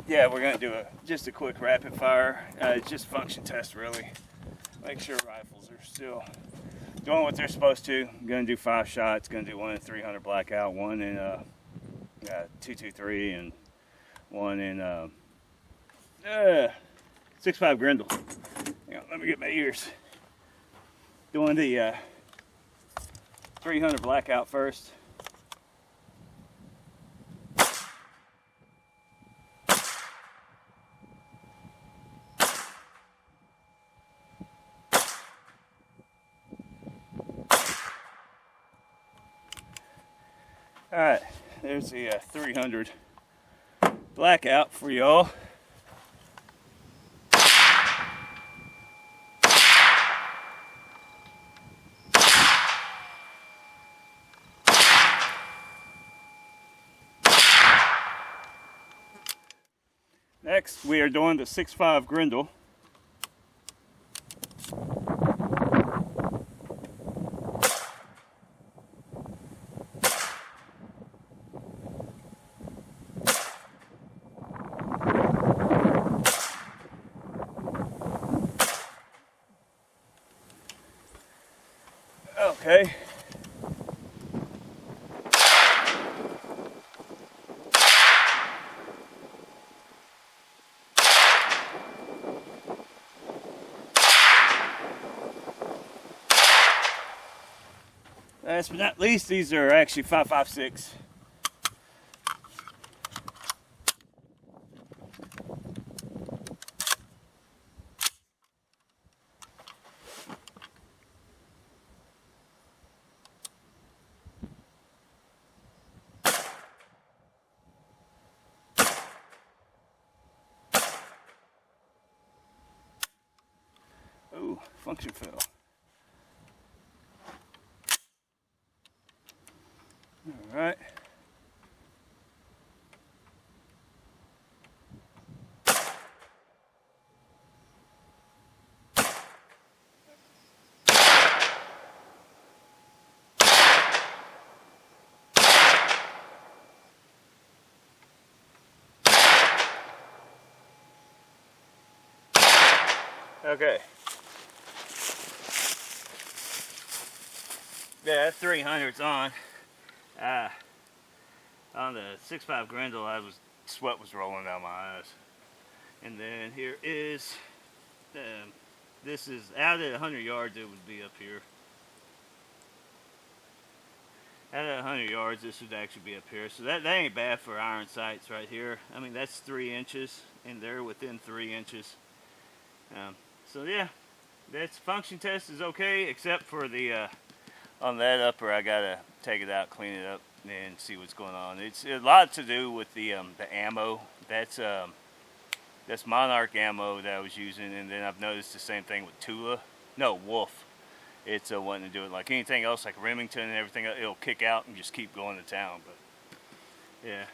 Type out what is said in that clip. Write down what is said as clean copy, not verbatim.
Yeah, we're gonna do just a quick rapid fire. Just function test, really. Make sure rifles are still doing what they're supposed to. I'm gonna do 5 shots. Gonna do 1 in 300 blackout, 1 in 223, and 1 in 6.5 Grindle. Hang on, let me get my ears. Doing the 300 blackout first. Alright, there's the 300 blackout for y'all. Next, we are doing the 6.5 Grindle. Okay. Last but not least, these are actually 5.56. Oh, function fail. All right. Okay. Yeah, that 300's on. On the 6.5 Grindle, sweat was rolling down my eyes. And then here is, this is out at 100 yards, it would be up here. Out at 100 yards, this would actually be up here. So that ain't bad for iron sights right here. I mean, that's 3 inches, and they're within 3 inches. So yeah, that's function test is okay, except for the on that upper, I gotta take it out, clean it up, and see what's going on. It's a lot to do with the ammo. That's Monarch ammo that I was using, and then I've noticed the same thing with Wolf. It's wanting to do it like anything else, like Remington and everything. It'll kick out and just keep going to town. But yeah.